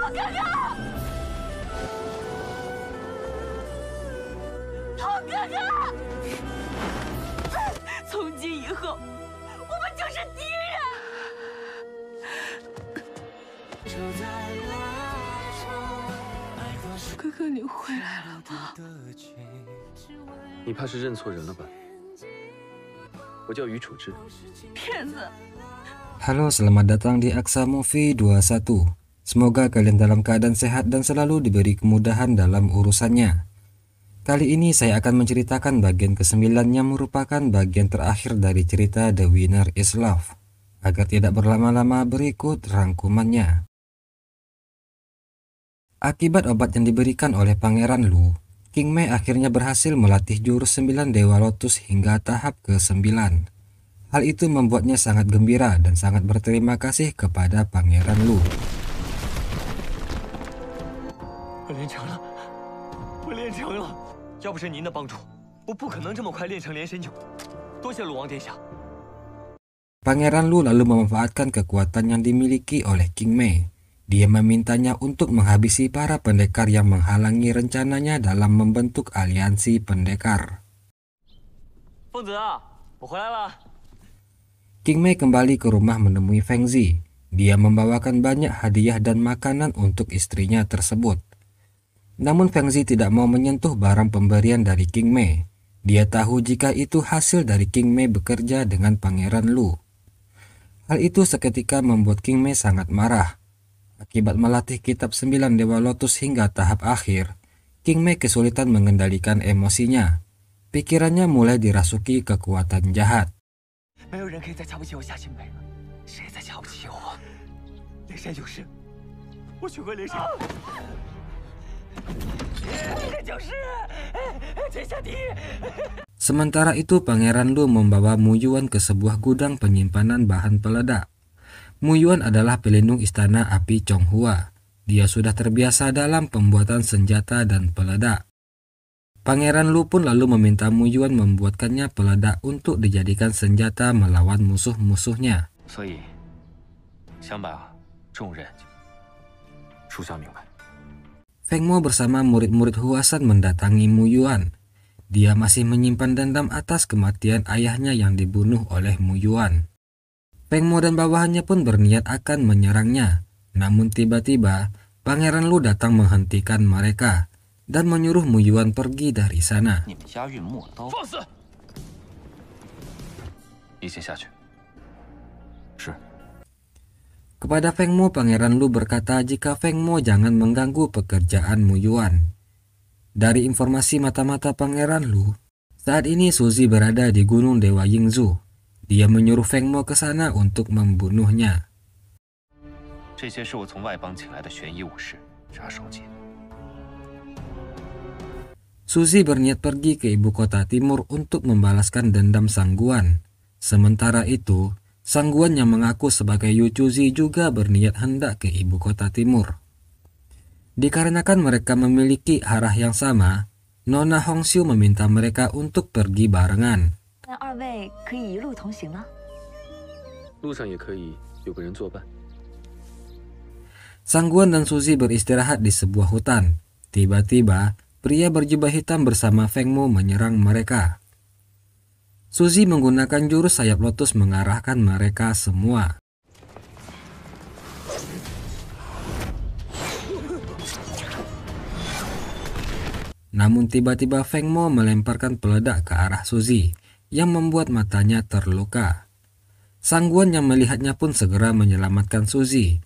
哥哥，童哥哥，从今以后，我们就是敌人。哥哥，你回来了吗？你怕是认错人了吧？我叫于楚之。骗子！ Halo, selamat datang di Aksa Movie 21. Semoga kalian dalam keadaan sehat dan selalu diberi kemudahan dalam urusannya. Kali ini saya akan menceritakan bagian ke-9 yang merupakan bagian terakhir dari cerita The Winner is Love. Agar tidak berlama-lama, berikut rangkumannya. Akibat obat yang diberikan oleh Pangeran Lu, King Mei akhirnya berhasil melatih jurus 9 Dewa Lotus hingga tahap ke-9. Hal itu membuatnya sangat gembira dan sangat berterima kasih kepada Pangeran Lu. 我练成了，我练成了！要不是您的帮助，我不可能这么快练成连神九。多谢鲁王殿下。 Pangeran Lu lalu memanfaatkan kekuatan yang dimiliki oleh King Mei. Dia memintanya untuk menghabisi para pendekar yang menghalangi rencananya dalam membentuk aliansi pendekar. 凤子啊，我回来了。 King Mei kembali ke rumah menemui Feng Zi. Dia membawakan banyak hadiah dan makanan untuk istrinya tersebut. Namun Feng Zi tidak mau menyentuh barang pemberian dari King Mei. Dia tahu jika itu hasil dari King Mei bekerja dengan Pangeran Lu. Hal itu seketika membuat King Mei sangat marah. Akibat melatih kitab 9 Dewa Lotus hingga tahap akhir, King Mei kesulitan mengendalikan emosinya. Pikirannya mulai dirasuki kekuatan jahat. 没有人可以再瞧不起我夏清北了，谁再瞧不起我？连山就是，我学会连山。这就是天下第一。 Sementara itu Pangeran Lu membawa Mu Yuan ke sebuah gudang penyimpanan bahan peledak. Mu Yuan adalah pelindung istana api Chonghua. Dia sudah terbiasa dalam pembuatan senjata dan peledak. Pangeran Lu pun lalu meminta Mu Yuan membuatkannya peledak untuk dijadikan senjata melawan musuh-musuhnya. Feng Mo bersama murid-murid Huasan mendatangi Mu Yuan. Dia masih menyimpan dendam atas kematian ayahnya yang dibunuh oleh Mu Yuan. Feng Mo dan bawahannya pun berniat akan menyerangnya. Namun tiba-tiba Pangeran Lu datang menghentikan mereka dan menyuruh Mu Yuan pergi dari sana. Kepada Feng Mo, Pangeran Lu berkata jika Feng Mo jangan mengganggu pekerjaan Mu Yuan. Dari informasi mata-mata Pangeran Lu, saat ini Suzy berada di Gunung Dewa Yingzhou. Dia menyuruh Feng Mo ke sana untuk membunuhnya. Suzy berniat pergi ke ibu kota timur untuk membalaskan dendam Sang Guan. Sementara itu, Sang Guan yang mengaku sebagai Yu Chuzi juga berniat hendak ke ibu kota timur. Dikarenakan mereka memiliki arah yang sama, Nona Hongxiu meminta mereka untuk pergi barengan. 那二位可以一路同行吗？路上也可以有个人作伴。 Sang Guan dan Suzy beristirahat di sebuah hutan. Tiba-tiba, pria berjubah hitam bersama Feng Mo menyerang mereka. Suzy menggunakan jurus sayap lotus mengarahkan mereka semua. Namun tiba-tiba Feng Mo melemparkan peledak ke arah Suzy, yang membuat matanya terluka. Sang Guan yang melihatnya pun segera menyelamatkan Suzy.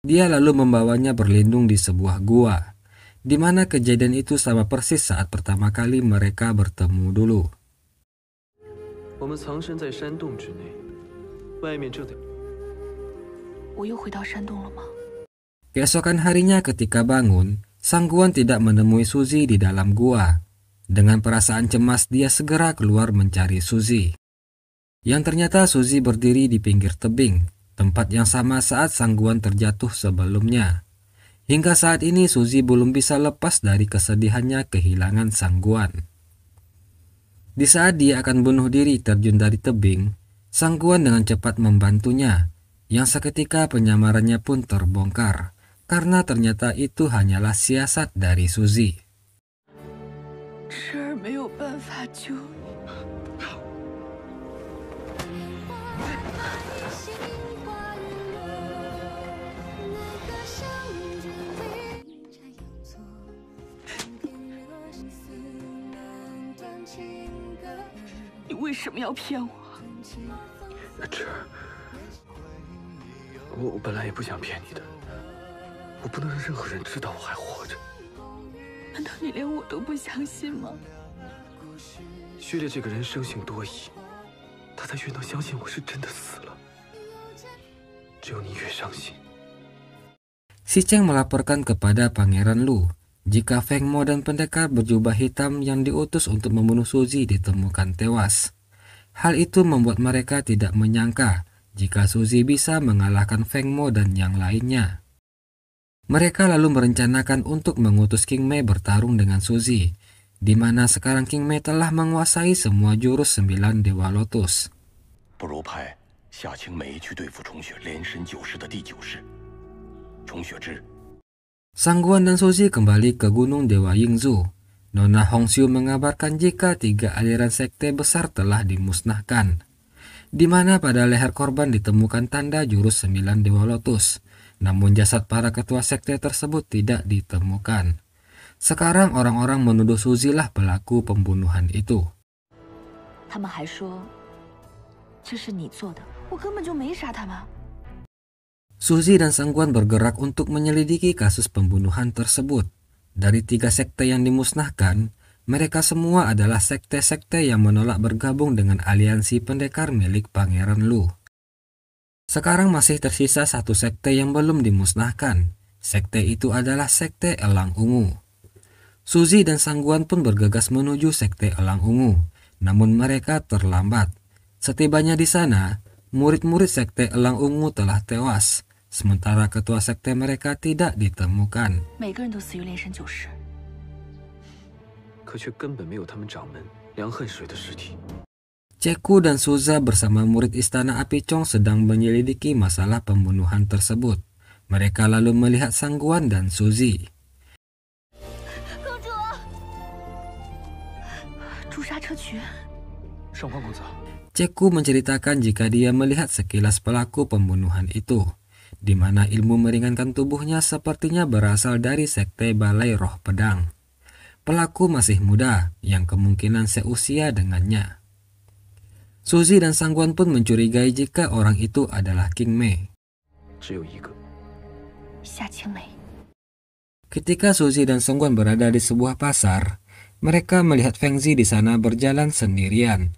Dia lalu membawanya berlindung di sebuah gua, di mana kejadian itu sama persis saat pertama kali mereka bertemu dulu. Keesokan harinya ketika bangun, Sang Guan tidak menemui Suzy di dalam gua. Dengan perasaan cemas dia segera keluar mencari Suzy. Yang ternyata Suzy berdiri di pinggir tebing, tempat yang sama saat Sang Guan terjatuh sebelumnya. Hingga saat ini Suzy belum bisa lepas dari kesedihannya kehilangan Sang Guan. Di saat dia akan bunuh diri terjun dari tebing, Sang Guan dengan cepat membantunya, yang seketika penyamarannya pun terbongkar. karena ternyata itu hanyalah siasat dari Suzy. 侄儿没有办法救你。 你为什么要骗我？侄儿，我本来也不想骗你的，我不能让任何人知道我还活着。难道你连我都不相信吗？序列这个人生性多疑，他才越能相信我是真的死了。只有你越伤心。 Si Cheng melaporkan kepada Pangeran Lu jika Feng Mo dan pendekar berjubah hitam yang diutus untuk membunuh Suzy ditemukan tewas. Hal itu membuat mereka tidak menyangka jika Suzy bisa mengalahkan Feng Mo dan yang lainnya. Mereka lalu merencanakan untuk mengutus King Mei bertarung dengan Suzy, di mana sekarang King Mei telah menguasai semua jurus 9 Dewa Lotus. 不如派夏青梅去对付虫雪连神9式的第9式。虫雪之。 Sangguan dan Suzy kembali ke Gunung Dewa Yingzhou. Nona Hongxiu mengabarkan jika 3 aliran sekte besar telah dimusnahkan, di mana pada leher korban ditemukan tanda jurus 9 Dewa Lotus, namun jasad para ketua sekte tersebut tidak ditemukan. Sekarang orang-orang menuduh Suzy lah pelaku pembunuhan itu. 他们还说这是你做的，我根本就没杀他们。 Suzy dan Sangguan bergerak untuk menyelidiki kasus pembunuhan tersebut. Dari 3 sekte yang dimusnahkan, mereka semua adalah sekte-sekte yang menolak bergabung dengan aliansi pendekar milik Pangeran Lu. Sekarang masih tersisa 1 sekte yang belum dimusnahkan. Sekte itu adalah sekte Elang Ungu. Suzy dan Sangguan pun bergegas menuju sekte Elang Ungu, namun mereka terlambat. Setibanya di sana, murid-murid sekte Elang Ungu telah tewas. Sementara ketua sekte mereka tidak ditemukan. 每个人都死于连神9式，可却根本没有他们掌门梁恨水的尸体。 Ceku dan Suza bersama murid Istana Api Chong sedang menyelidiki masalah pembunuhan tersebut. Mereka lalu melihat Sangguan dan Suzy. 公主，诛杀车渠。上官公子， Ceku menceritakan jika dia melihat sekilas pelaku pembunuhan itu, di mana ilmu meringankan tubuhnya sepertinya berasal dari sekte Balai Roh Pedang. Pelaku masih muda, yang kemungkinan seusia dengannya. Suzy dan Sangguan pun mencurigai jika orang itu adalah King Mei. 只有一个。夏青梅。 Ketika Suzy dan Sangguan berada di sebuah pasar, mereka melihat Feng Zi di sana berjalan sendirian.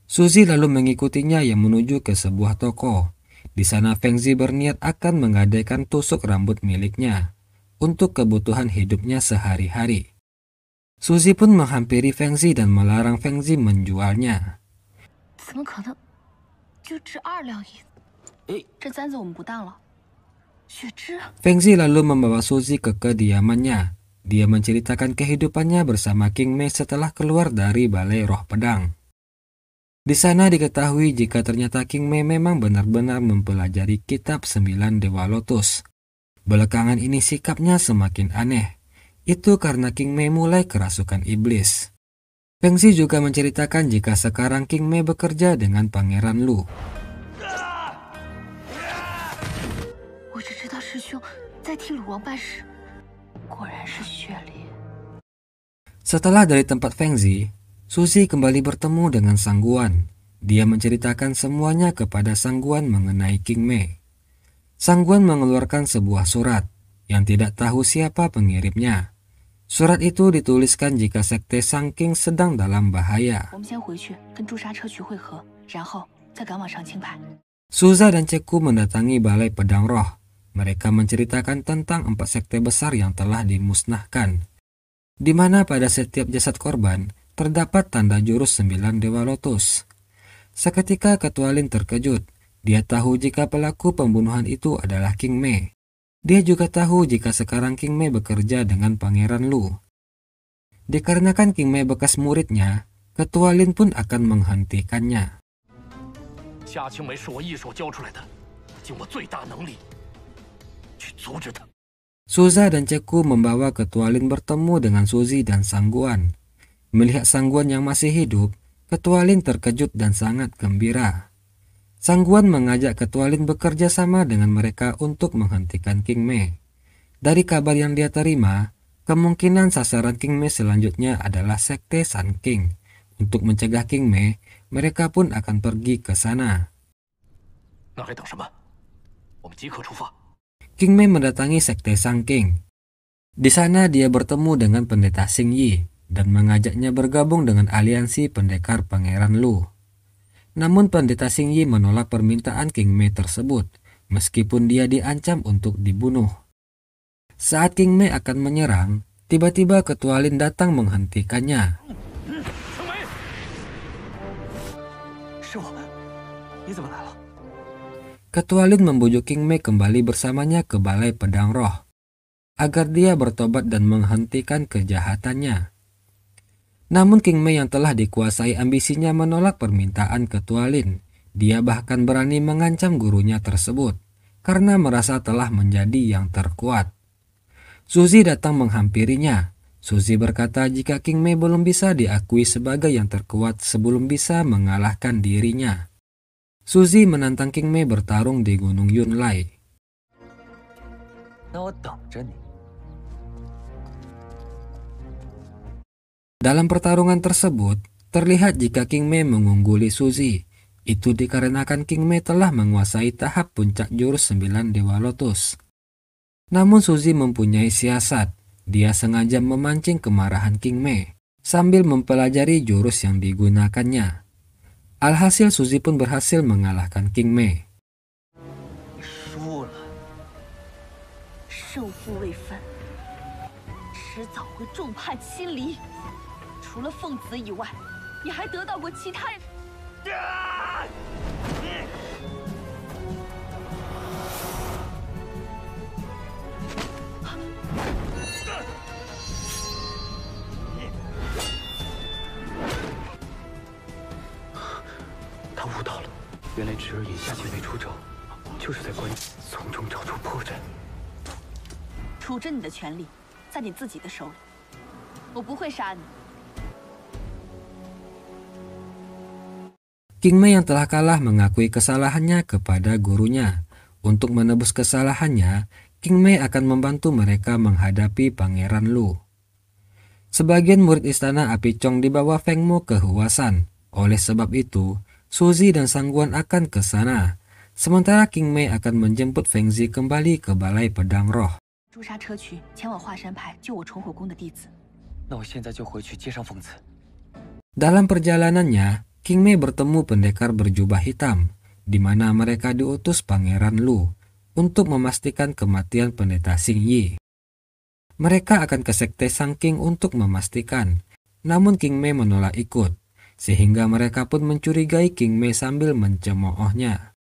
Suzy lalu mengikutinya yang menuju ke sebuah toko. Di sana Feng Zi berniat akan menggadaikan tusuk rambut miliknya untuk kebutuhan hidupnya sehari-hari. Suzy pun menghampiri Feng Zi dan melarang Feng Zi menjualnya. 怎么可能？就值2两银子。这簪子我们不当了。雪芝。 Feng Zi lalu membawa Suzy ke kediamannya. Dia menceritakan kehidupannya bersama King Mei setelah keluar dari Balai Roh Pedang. Di sana diketahui jika ternyata King Mei memang benar-benar mempelajari kitab 9 Dewa Lotus. Belakangan ini sikapnya semakin aneh. Itu karena King Mei mulai kerasukan iblis. Feng Zi juga menceritakan jika sekarang King Mei bekerja dengan Pangeran Lu. 我只知道师兄在替鲁王办事，果然是血淋。 Setelah dari tempat Feng Zi, Suzy kembali bertemu dengan Sangguan. Dia menceritakan semuanya kepada Sangguan mengenai King Mei. Sangguan mengeluarkan sebuah surat yang tidak tahu siapa pengirimnya. Surat itu dituliskan jika sekte Sangking sedang dalam bahaya. 我们先回去跟诛杀车渠会合，然后再赶往长青派。 Suza dan Ceku mendatangi Balai Pedang Roh. Mereka menceritakan tentang 4 sekte besar yang telah dimusnahkan, di mana pada setiap jasad korban terdapat tanda jurus 9 Dewa Lotus. Seketika Ketua Lin terkejut. Dia tahu jika pelaku pembunuhan itu adalah King Mei. Dia juga tahu jika sekarang King Mei bekerja dengan Pangeran Lu. Dikarenakan King Mei bekas muridnya, Ketua Lin pun akan menghentikannya. 夏青梅是我一手教出来的，尽我最大能力去阻止他。Suza dan Ceku membawa Ketua Lin bertemu dengan Suzy dan Sangguan. Melihat Sangguan yang masih hidup, Ketua Lin terkejut dan sangat gembira. Sangguan mengajak Ketua Lin bekerja sama dengan mereka untuk menghentikan King Mei. Dari kabar yang dia terima, kemungkinan sasaran King Mei selanjutnya adalah Sekte Sun King. Untuk mencegah King Mei, mereka pun akan pergi ke sana. King Mei mendatangi Sekte Sun King. Di sana dia bertemu dengan pendeta Xing Yi dan mengajaknya bergabung dengan aliansi pendekar Pangeran Lu. Namun pendeta Xing Yi menolak permintaan King Mei tersebut, meskipun dia diancam untuk dibunuh. Saat King Mei akan menyerang, tiba-tiba Ketua Lin datang menghentikannya. Ketua Lin membujuk King Mei kembali bersamanya ke Balai Pedang Roh, agar dia bertobat dan menghentikan kejahatannya. Namun King Mei yang telah dikuasai ambisinya menolak permintaan Ketua Lin. Dia bahkan berani mengancam gurunya tersebut, karena merasa telah menjadi yang terkuat. Suzy datang menghampirinya. Suzy berkata jika King Mei belum bisa diakui sebagai yang terkuat sebelum bisa mengalahkan dirinya. Suzy menantang King Mei bertarung di Gunung Yunlai. Dalam pertarungan tersebut, terlihat jika King Mei mengungguli Suzy. Itu dikarenakan King Mei telah menguasai tahap puncak jurus 9 Dewa Lotus. Namun Suzy mempunyai siasat. Dia sengaja memancing kemarahan King Mei sambil mempelajari jurus yang digunakannya. Alhasil Suzy pun berhasil mengalahkan King Mei.他悟到了，原来侄儿引下青梅出征，就是在关从中找出破绽。处置你的权利在你自己的手里，我不会杀你。King Mei yang telah kalah mengakui kesalahannya kepada gurunya. Untuk menebus kesalahannya, King Mei akan membantu mereka menghadapi Pangeran Lu. Sebagian murid istana Api Chong dibawa Feng Mo ke Huasan. Oleh sebab itu, Suzy dan Sangguan akan ke sana. Sementara King Mei akan menjemput Feng Zi kembali ke Balai Pedang Roh. Dalam perjalanannya, King Mei bertemu pendekar berjubah hitam, di mana mereka diutus Pangeran Lu untuk memastikan kematian pendeta Xing Yi. Mereka akan ke Sekte Sun King untuk memastikan, namun King Mei menolak ikut, sehingga mereka pun mencurigai King Mei sambil mencemoohnya.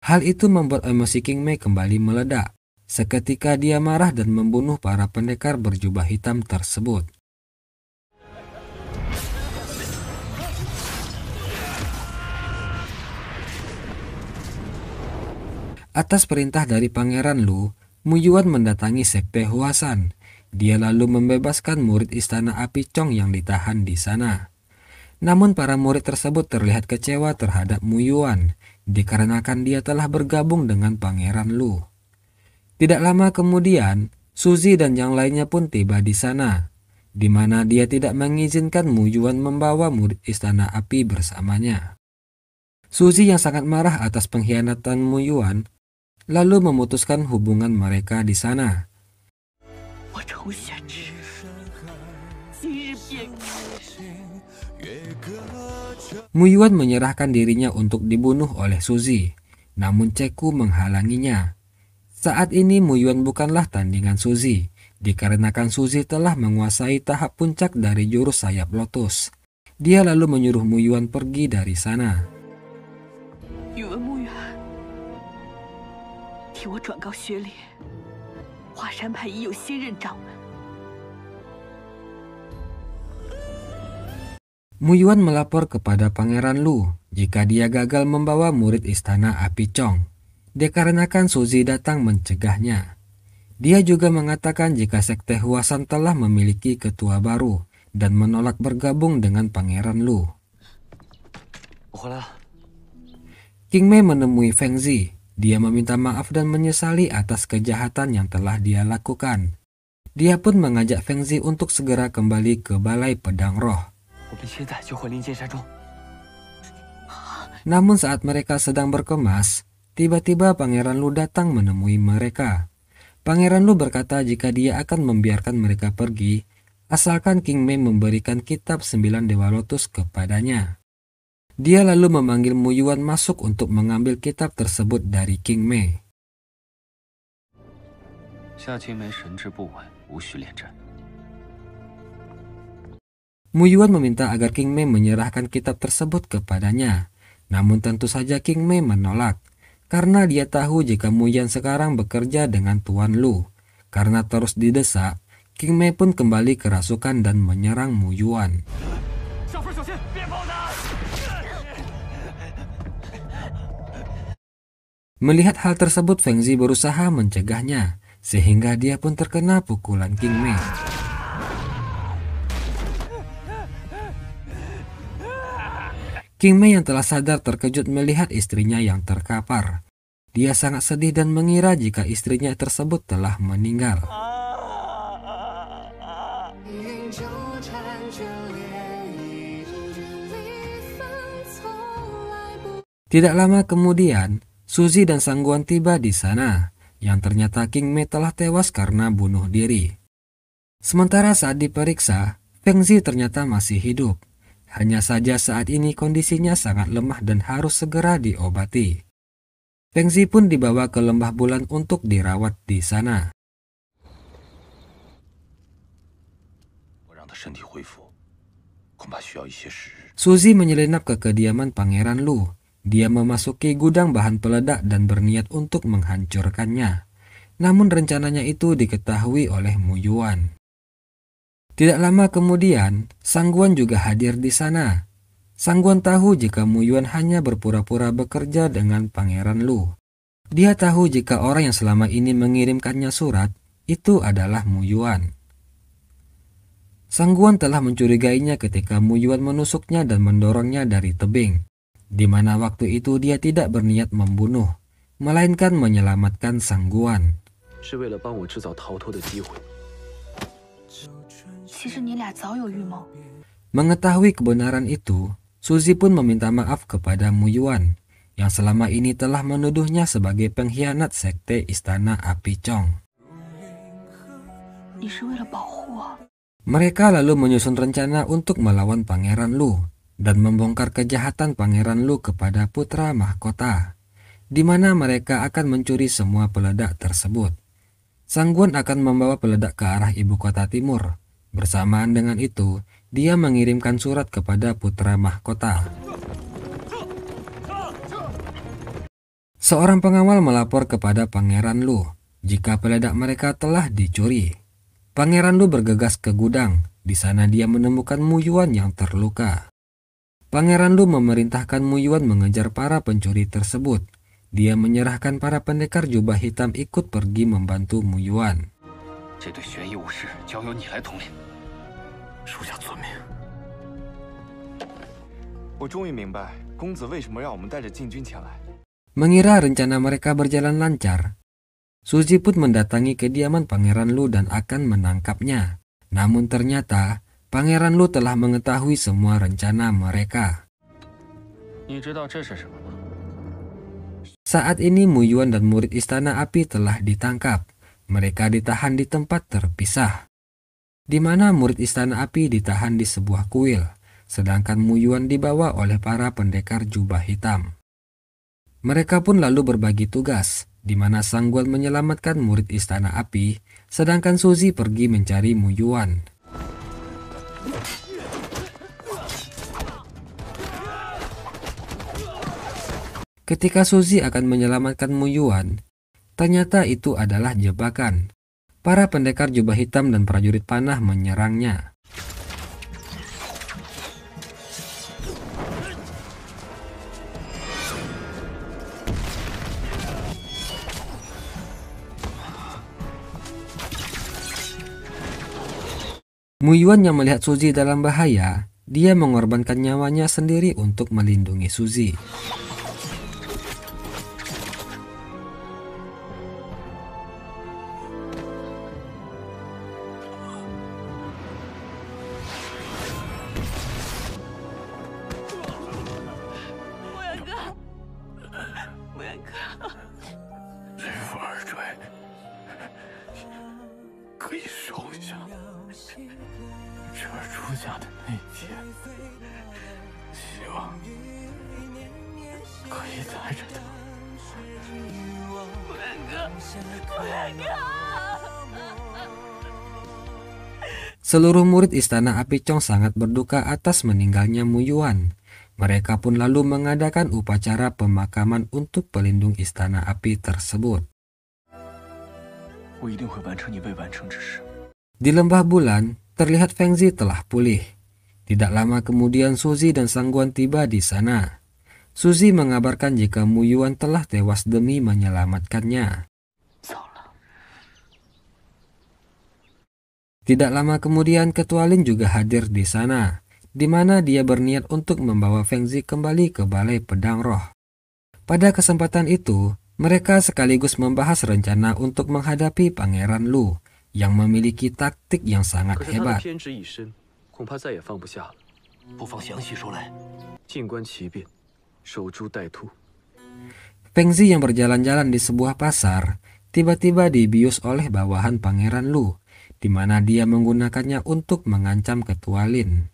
Hal itu membuat emosi King Mei kembali meledak. Seketika dia marah dan membunuh para pendekar berjubah hitam tersebut. Atas perintah dari Pangeran Lu, Mu Yuan mendatangi Sekte Huasan. Dia lalu membebaskan murid istana Api Chong yang ditahan di sana. Namun para murid tersebut terlihat kecewa terhadap Mu Yuan, dikarenakan dia telah bergabung dengan Pangeran Lu. Tidak lama kemudian, Suzy dan yang lainnya pun tiba di sana, di mana dia tidak mengizinkan Mu Yuan membawa murid istana api bersamanya. Suzy yang sangat marah atas pengkhianatan Mu Yuan, lalu memutuskan hubungan mereka di sana. Mu Yuan menyerahkan dirinya untuk dibunuh oleh Suzy, namun Ceku menghalanginya. Saat ini Mu Yuan bukanlah tandingan Suzy, dikarenakan Suzy telah menguasai tahap puncak dari jurus sayap lotus. Dia lalu menyuruh Mu Yuan pergi dari sana. Mu Yuan melapor kepada Pangeran Lu jika dia gagal membawa murid istana Api Chong, dikarenakan Suzy datang mencegahnya. Dia juga mengatakan jika Sekte Huasan telah memiliki ketua baru dan menolak bergabung dengan Pangeran Lu. King Mei menemui Feng Zi. Dia meminta maaf dan menyesali atas kejahatan yang telah dia lakukan. Dia pun mengajak Feng Zi untuk segera kembali ke Balai Pedang Roh. Namun saat mereka sedang berkemas, tiba-tiba Pangeran Lu datang menemui mereka. Pangeran Lu berkata jika dia akan membiarkan mereka pergi, asalkan King Mei memberikan kitab 9 Dewa Lotus kepadanya. Dia lalu memanggil Mu Yuan masuk untuk mengambil kitab tersebut dari King Mei. Mu Yuan meminta agar King Mei menyerahkan kitab tersebut kepadanya. Namun tentu saja King Mei menolak, karena dia tahu jika Mu Yuan sekarang bekerja dengan Tuan Lu. Karena terus didesak, King Mei pun kembali kerasukan dan menyerang Mu Yuan. Melihat hal tersebut, Feng Zi berusaha mencegahnya, sehingga dia pun terkena pukulan King Mei. King Mei yang telah sadar terkejut melihat istrinya yang terkapar. Dia sangat sedih dan mengira jika istrinya tersebut telah meninggal. Tidak lama kemudian, Suzy dan Sangguan tiba di sana, yang ternyata King Mei telah tewas karena bunuh diri. Sementara saat diperiksa, Feng Zi ternyata masih hidup. Hanya saja saat ini kondisinya sangat lemah dan harus segera diobati. Feng Zi pun dibawa ke Lembah Bulan untuk dirawat di sana. Suzy menyelinap ke kediaman Pangeran Lu. Dia memasuki gudang bahan peledak dan berniat untuk menghancurkannya. Namun rencananya itu diketahui oleh Mu Yuan. Tidak lama kemudian, Sangguan juga hadir di sana. Sangguan tahu jika Mu Yuan hanya berpura-pura bekerja dengan Pangeran Lu. Dia tahu jika orang yang selama ini mengirimkannya surat, itu adalah Mu Yuan. Sangguan telah mencurigainya ketika Mu Yuan menusuknya dan mendorongnya dari tebing, di mana waktu itu dia tidak berniat membunuh, melainkan menyelamatkan Sangguan. Mengetahui kebenaran itu, Suzy pun meminta maaf kepada Mu Yuan, yang selama ini telah menuduhnya sebagai pengkhianat Sekte Istana Api Chong. Mereka lalu menyusun rencana untuk melawan Pangeran Lu dan membongkar kejahatan Pangeran Lu kepada putra mahkota, di mana mereka akan mencuri semua peledak tersebut. Sangguan akan membawa peledak ke arah ibu kota timur. Bersamaan dengan itu, dia mengirimkan surat kepada putra mahkota. Seorang pengawal melapor kepada Pangeran Lu jika peledak mereka telah dicuri. Pangeran Lu bergegas ke gudang. Di sana dia menemukan Mu Yuan yang terluka. Pangeran Lu memerintahkan Mu Yuan mengejar para pencuri tersebut. Dia menyerahkan para pendekar jubah hitam ikut pergi membantu Mu Yuan. Mengira rencana mereka berjalan lancar, Suzy pun mendatangi kediaman Pangeran Lu dan akan menangkapnya. Namun ternyata Pangeran Lu telah mengetahui semua rencana mereka. Saat ini Mu Yuan dan murid Istana Api telah ditangkap. Mereka ditahan di tempat terpisah, di mana murid Istana Api ditahan di sebuah kuil, sedangkan Mu Yuan dibawa oleh para pendekar jubah hitam. Mereka pun lalu berbagi tugas, di mana Sangguan menyelamatkan murid Istana Api, sedangkan Suzy pergi mencari Mu Yuan. Ketika Suzy akan menyelamatkan Mu Yuan, ternyata itu adalah jebakan. Para pendekar jubah hitam dan prajurit panah menyerangnya. Mu Yuan yang melihat Suzy dalam bahaya, dia mengorbankan nyawanya sendiri untuk melindungi Suzy. Seluruh murid Istana Api Chong sangat berduka atas meninggalnya Mu Yuan. Mereka pun lalu mengadakan upacara pemakaman untuk pelindung Istana Api tersebut. Di Lembah Bulan, terlihat Feng Zi telah pulih. Tidak lama kemudian Suzy dan Sangguan tiba di sana. Suzy mengabarkan jika Mu Yuan telah tewas demi menyelamatkannya. Tidak lama kemudian Ketua Lin juga hadir di sana, di mana dia berniat untuk membawa Feng Zi kembali ke Balai Pedang Roh. Pada kesempatan itu, mereka sekaligus membahas rencana untuk menghadapi Pangeran Lu yang memiliki taktik yang sangat hebat. Feng Zi yang berjalan-jalan di sebuah pasar, tiba-tiba dibius oleh bawahan Pangeran Lu, di mana dia menggunakannya untuk mengancam Ketua Lin.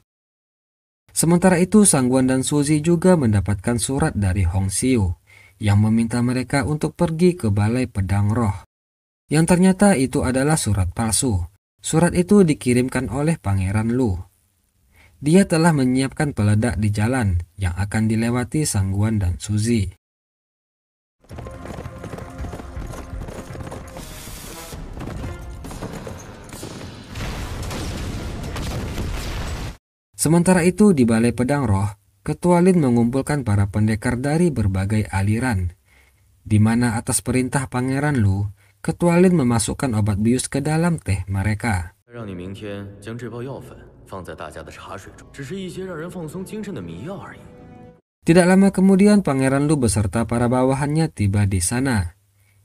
Sementara itu, Sangguan dan Suzy juga mendapatkan surat dari Hong Xiu yang meminta mereka untuk pergi ke Balai Pedang Roh. Yang ternyata itu adalah surat palsu. Surat itu dikirimkan oleh Pangeran Lu. Dia telah menyiapkan peledak di jalan yang akan dilewati Sangguan dan Suzy. Sementara itu di Balai Pedang Roh, Ketua Lin mengumpulkan para pendekar dari berbagai aliran, di mana atas perintah Pangeran Lu, Ketua Lin memasukkan obat bius ke dalam teh mereka. Tidak lama kemudian Pangeran Lu beserta para bawahannya tiba di sana.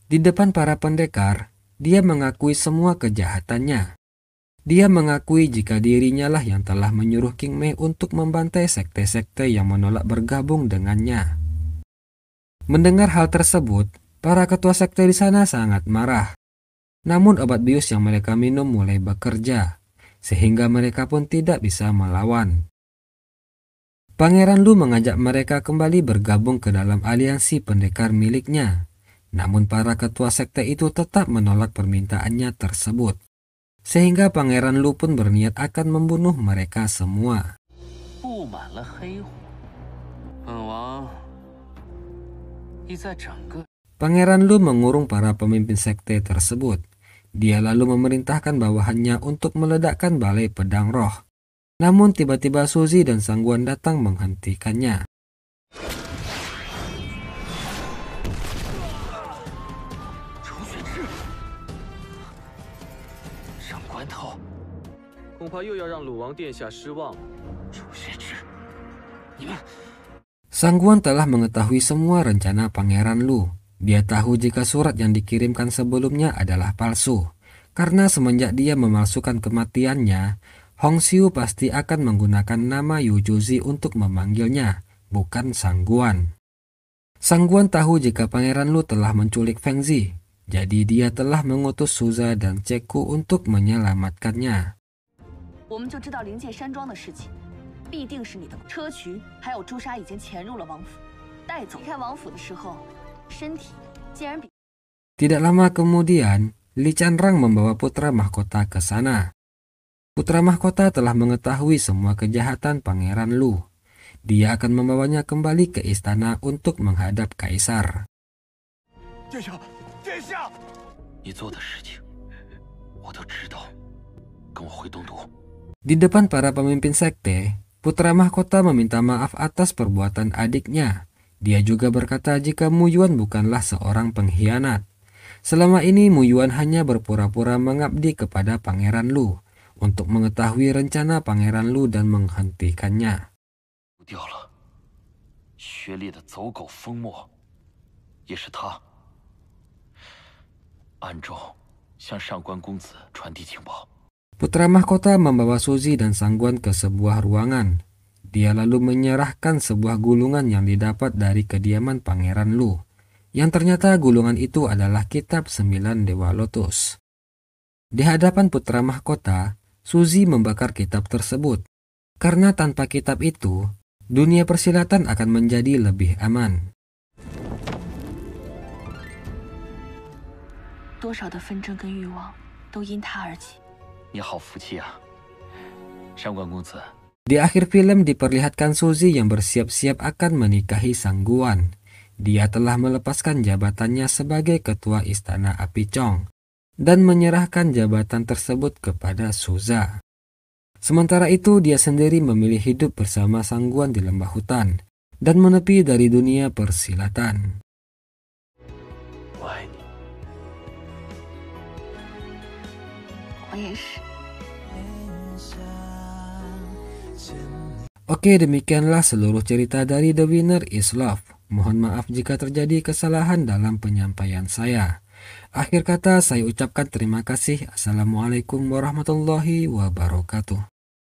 Di depan para pendekar, dia mengakui semua kejahatannya. Dia mengakui jika dirinya lah yang telah menyuruh King Mei untuk membantai sekte-sekte yang menolak bergabung dengannya. Mendengar hal tersebut, para ketua sekte di sana sangat marah. Namun obat bius yang mereka minum mulai bekerja, sehingga mereka pun tidak bisa melawan. Pangeran Lu mengajak mereka kembali bergabung ke dalam aliansi pendekar miliknya. Namun para ketua sekte itu tetap menolak permintaannya tersebut. Sehingga Pangeran Lu pun berniat akan membunuh mereka semua. Pangeran Lu mengurung para pemimpin sekte tersebut. Dia lalu memerintahkan bawahannya untuk meledakkan Balai Pedang Roh. Namun tiba-tiba Suzy dan Sangguan datang menghentikannya. Sangguan telah mengetahui semua rencana Pangeran Lu. Dia tahu jika surat yang dikirimkan sebelumnya adalah palsu. Karena semenjak dia memalsukan kematiannya, Hong Xiu pasti akan menggunakan nama Yu Juzi untuk memanggilnya, bukan Sangguan. Sangguan tahu jika Pangeran Lu telah menculik Feng Zi. Jadi dia telah mengutus Suza dan Ceku untuk menyelamatkannya. Tidak lama kemudian, Li Chanrang membawa putra mahkota ke sana. Putra mahkota telah mengetahui semua kejahatan Pangeran Lu. Dia akan membawanya kembali ke istana untuk menghadap kaisar. Di depan para pemimpin sekte, putra mahkota meminta maaf atas perbuatan adiknya. Dia juga berkata jika Mu Yuan bukanlah seorang pengkhianat. Selama ini Mu Yuan hanya berpura-pura mengabdi kepada Pangeran Lu untuk mengetahui rencana Pangeran Lu dan menghentikannya. 掉了，薛烈的走狗封墨，也是他暗中向上官公子传递情报。 Putra mahkota membawa Suzy dan Sangguan ke sebuah ruangan. Dia lalu menyerahkan sebuah gulungan yang didapat dari kediaman Pangeran Lu. Yang ternyata gulungan itu adalah kitab 9 Dewa Lotus. Di hadapan putra mahkota, Suzy membakar kitab tersebut. Karena tanpa kitab itu, dunia persilatan akan menjadi lebih aman. 多少的纷争跟欲望都因他而起。你好福气啊，上官公子。 Di akhir film diperlihatkan Suzy yang bersiap-siap akan menikahi Sangguan. Dia telah melepaskan jabatannya sebagai ketua Istana Api Chong dan menyerahkan jabatan tersebut kepada Suza. Sementara itu dia sendiri memilih hidup bersama Sangguan di lembah hutan dan menepi dari dunia persilatan. 我爱你。 我也是。 Oke, demikianlah seluruh cerita dari The Winner is Love. Mohon maaf jika terjadi kesalahan dalam penyampaian saya. Akhir kata saya ucapkan terima kasih. Assalamualaikum warahmatullahi wabarakatuh.